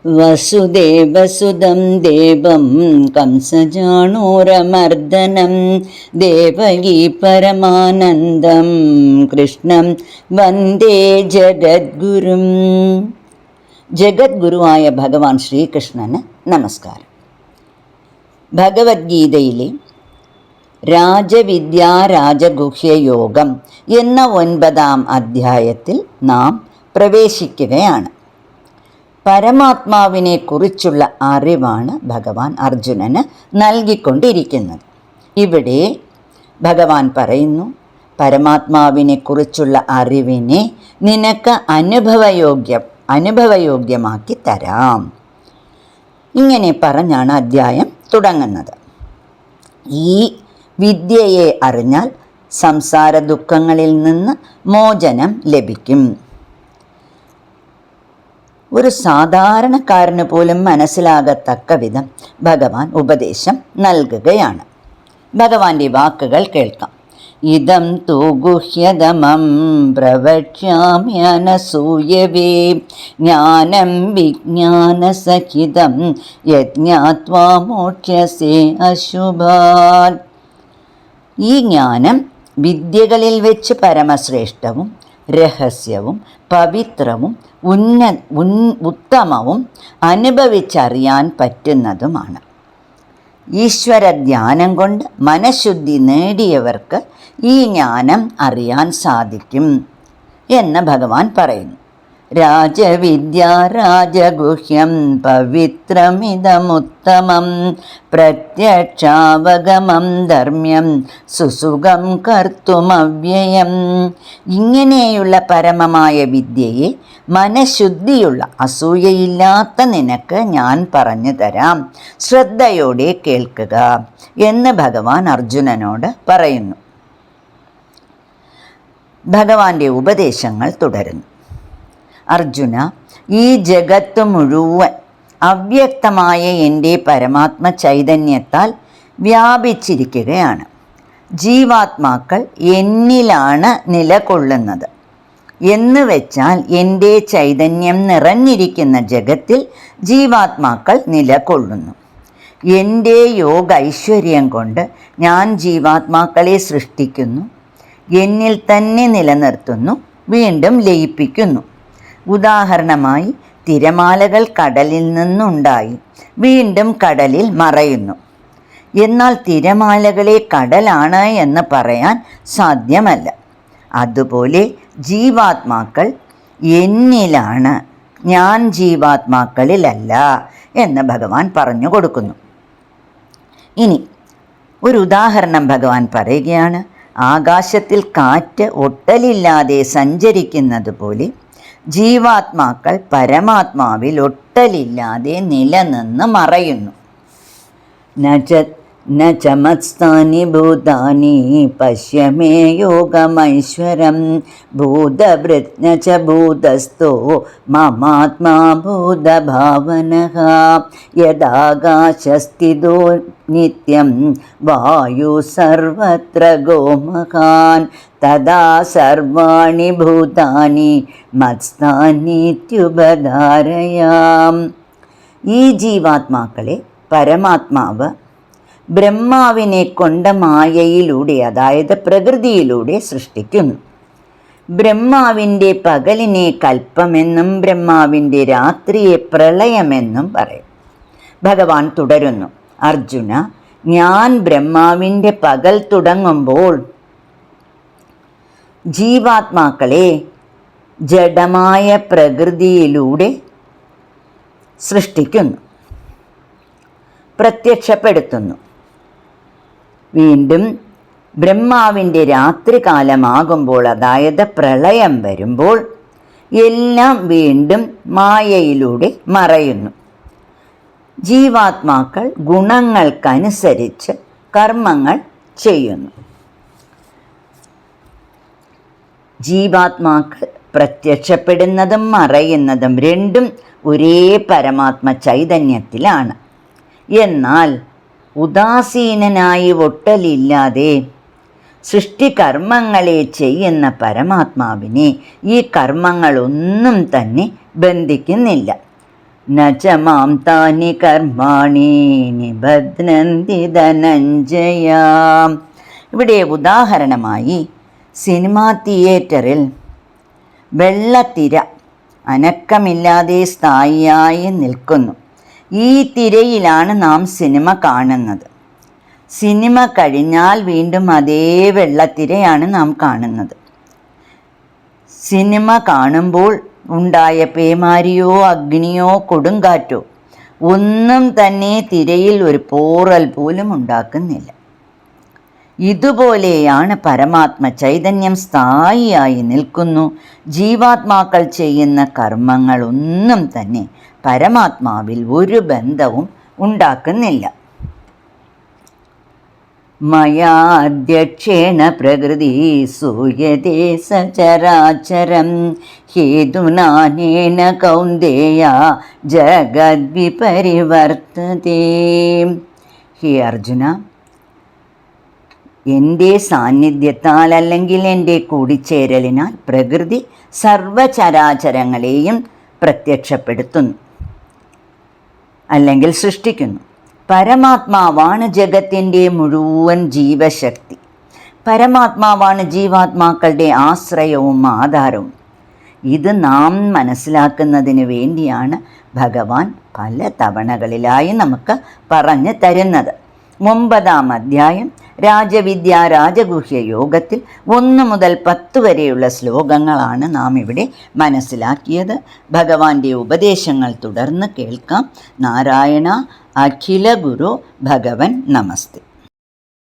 വസുദേവസുതം ദേവം കംസചാണൂരമർദ്ദനം ദേവകീ പരമാനന്ദം കൃഷ്ണം വന്ദേ ജഗദ്ഗുരും. ജഗദ്ഗുരുവായ ഭഗവാൻ ശ്രീകൃഷ്ണന് നമസ്കാരം. ഭഗവത്ഗീതയിലെ രാജവിദ്യാ രാജഗുഹ്യയോഗം എന്ന 9-ാം അധ്യായത്തിൽ നാം പ്രവേശിക്കുകയാണ്. പരമാത്മാവിനെ കുറിച്ചുള്ള അറിവാണ് ഭഗവാൻ അർജുനന് നൽകിക്കൊണ്ടിരിക്കുന്നത്. ഇവിടെ ഭഗവാൻ പറയുന്നു, പരമാത്മാവിനെ കുറിച്ചുള്ള അറിവിനെ നിനക്ക് അനുഭവയോഗ്യമാക്കി തരാം. ഇങ്ങനെ പറഞ്ഞാണ് അധ്യായം തുടങ്ങുന്നത്. ഈ വിദ്യയെ അറിഞ്ഞാൽ സംസാര ദുഃഖങ്ങളിൽ നിന്ന് മോചനം ലഭിക്കും. ഒരു സാധാരണക്കാരന് പോലും മനസ്സിലാകത്തക്ക വിധം ഭഗവാൻ ഉപദേശം നൽകുകയാണ്. ഭഗവാന്റെ വാക്കുകൾ കേൾക്കാം. ഇദം തു ഗുഹ്യതമം പ്രവക്ഷ്യാമ്യനസൂയവേ ജ്ഞാനം വിജ്ഞാനസഹിതം യജ്ഞാത്വാ മോക്ഷ്യസേ അശുഭാൻ. ഈ ജ്ഞാനം വിദ്യകളിൽ വെച്ച് പരമശ്രേഷ്ഠവും രഹസ്യവും പവിത്രവും ഉത്തമവും അനുഭവിച്ചറിയാൻ പറ്റുന്നതുമാണ്. ഈശ്വരധ്യാനം കൊണ്ട് മനഃശുദ്ധി നേടിയവർക്ക് ഈ ജ്ഞാനം അറിയാൻ സാധിക്കും എന്ന് ഭഗവാൻ പറയുന്നു. രാജവിദ്യാ രാജഗുഹ്യം പവിത്രമിതമുത്തമം പ്രത്യക്ഷാവഗമം ധർമ്മ്യം സുസുഖം കർത്തുമവ്യയം. ഇങ്ങനെയുള്ള പരമമായ വിദ്യയെ മനഃശുദ്ധിയുള്ള അസൂയയില്ലാത്ത നിനക്ക് ഞാൻ പറഞ്ഞു തരാം, ശ്രദ്ധയോടെ കേൾക്കുക എന്ന് ഭഗവാൻ അർജുനനോട് പറയുന്നു. ഭഗവാന്റെ ഉപദേശങ്ങൾ തുടരുന്നു. അർജുന, ഈ ജഗത്ത് മുഴുവൻ അവ്യക്തമായ എൻ്റെ പരമാത്മ ചൈതന്യത്താൽ വ്യാപിച്ചിരിക്കുകയാണ്. ജീവാത്മാക്കൾ എന്നിലാണ് നിലകൊള്ളുന്നത് എന്ന് വെച്ചാൽ എൻ്റെ ചൈതന്യം നിറഞ്ഞിരിക്കുന്ന ജഗത്തിൽ ജീവാത്മാക്കൾ നിലകൊള്ളുന്നു. എൻ്റെ യോഗ ഐശ്വര്യം കൊണ്ട് ഞാൻ ജീവാത്മാക്കളെ സൃഷ്ടിക്കുന്നു, എന്നിൽ തന്നെ നിലനിർത്തുന്നു, വീണ്ടും ലയിപ്പിക്കുന്നു. ഉദാഹരണമായി, തിരമാലകൾ കടലിൽ നിന്നുണ്ടായി വീണ്ടും കടലിൽ മറയുന്നു. എന്നാൽ തിരമാലകളെ കടലാണ് എന്ന് പറയാൻ സാധ്യമല്ല. അതുപോലെ ജീവാത്മാക്കൾ എന്നിലാണ്, ഞാൻ ജീവാത്മാക്കളിലല്ല എന്ന് ഭഗവാൻ പറഞ്ഞു കൊടുക്കുന്നു. ഇനി ഒരു ഉദാഹരണം ഭഗവാൻ പറയുകയാണ്. ആകാശത്തിൽ കാറ്റ് ഒട്ടലില്ലാതെ സഞ്ചരിക്കുന്നത് പോലെ ജീവാത്മാക്കൾ പരമാത്മാവിൽ ഒട്ടലില്ലാതെ നിലനിന്ന് മറയുന്നു. ന ചമത്സ്ഥാനി ഭൂതാനി പശ്യ മേ യോഗമൈശ്വരം ഭൂതഭൃത് ന ച ഭൂതസ്ഥോ മമാത്മാ ഭൂതഭാവനഃ യദാകാശസ്ഥിതോ നിത്യം വായു സർവത്ര ഗോമഹാൻ തദാ സർവാണി ഭൂതാനി മത്സ്ഥാനീത്യുപധാരയാം. ഈ ജീവാത്മാക്കളെ പരമാത്മാവ് ബ്രഹ്മാവിനെ കൊണ്ട് മായയിലൂടെ, അതായത് പ്രകൃതിയിലൂടെ സൃഷ്ടിക്കുന്നു. ബ്രഹ്മാവിൻ്റെ പകലിനെ കൽപ്പമെന്നും ബ്രഹ്മാവിൻ്റെ രാത്രിയെ പ്രളയമെന്നും പറയും. ഭഗവാൻ തുടരുന്നു. അർജുന, ഞാൻ ബ്രഹ്മാവിൻ്റെ പകൽ തുടങ്ങുമ്പോൾ ജീവാത്മാക്കളെ ജഡമായ പ്രകൃതിയിലൂടെ സൃഷ്ടിക്കുന്നു, പ്രത്യക്ഷപ്പെടുത്തുന്നു. വീണ്ടും ബ്രഹ്മാവിൻ്റെ രാത്രികാലമാകുമ്പോൾ, അതായത് പ്രളയം വരുമ്പോൾ, എല്ലാം വീണ്ടും മായയിലൂടെ മറയുന്നു. ജീവാത്മാക്കൾ ഗുണങ്ങൾക്കനുസരിച്ച് കർമ്മങ്ങൾ ചെയ്യുന്നു. ജീവാത്മാക്കൾ പ്രത്യക്ഷപ്പെടുന്നതും മറയുന്നതും രണ്ടും ഒരേ പരമാത്മ ചൈതന്യത്തിലാണ്. എന്നാൽ ഉദാസീനനായി ഒട്ടലില്ലാതെ സൃഷ്ടികർമ്മങ്ങളെ ചെയ്യുന്ന പരമാത്മാവിനെ ഈ കർമ്മങ്ങളൊന്നും തന്നെ ബന്ധിക്കുന്നില്ല. ന ച മാം താനി കർമാണി നിബധ്നന്തി ധനഞ്ജയ. ഇവിടെ ഉദാഹരണമായി സിനിമാ തിയേറ്ററിൽ വെള്ളത്തിര അനക്കമില്ലാതെ സ്ഥായിയായി നിൽക്കുന്നു. ഈ തിരയിലാണ് നാം സിനിമ കാണുന്നത്. സിനിമ കഴിഞ്ഞാൽ വീണ്ടും അതേ വെള്ളത്തിരയാണ് നാം കാണുന്നത്. സിനിമ കാണുമ്പോൾ ഉണ്ടായ പേമാരിയോ അഗ്നിയോ കൊടുങ്കാറ്റോ ഒന്നും തന്നെ തിരയിൽ ഒരു പോറൽ പോലും ഉണ്ടാക്കുന്നില്ല. ഇതുപോലെയാണ് പരമാത്മ ചൈതന്യം സ്ഥായിയായി നിൽക്കുന്നു. ജീവാത്മാക്കൾ ചെയ്യുന്ന കർമ്മങ്ങളൊന്നും തന്നെ പരമാത്മാവിൽ ഒരു ബന്ധവും ഉണ്ടാക്കുന്നില്ല. മയാധ്യക്ഷേണ പ്രകൃതി സൂയതേ സചരാചരം ഹേതുനാനേന കൗന്ദേയ ജഗദ്വിപരിവർത്തതേ. ഹേ അർജുന, എൻ്റെ സാന്നിധ്യത്താൽ അല്ലെങ്കിൽ എൻ്റെ കൂടിച്ചേരലിനാൽ പ്രകൃതി സർവചരാചരങ്ങളെയും പ്രത്യക്ഷപ്പെടുത്തുന്നു അല്ലെങ്കിൽ സൃഷ്ടിക്കുന്നു. പരമാത്മാവാണ് ജഗത്തിൻ്റെ മുഴുവൻ ജീവശക്തി. പരമാത്മാവാണ് ജീവാത്മാക്കളുടെ ആശ്രയവും ആധാരവും. ഇത് നാം മനസ്സിലാക്കുന്നതിന് വേണ്ടിയാണ് ഭഗവാൻ പല തവണകളിലായി നമുക്ക് പറഞ്ഞു തരുന്നത്. 9-ാം അധ്യായം രാജവിദ്യ രാജഗുഹ്യ യോഗത്തിൽ 1 മുതൽ 10 വരെയുള്ള ശ്ലോകങ്ങളാണ് നാം ഇവിടെ മനസ്സിലാക്കിയത്. ഭഗവാന്റെ ഉപദേശങ്ങൾ തുടർന്ന് കേൾക്കാം. നാരായണ അഖില ഗുരു ഭഗവൻ നമസ്തേ.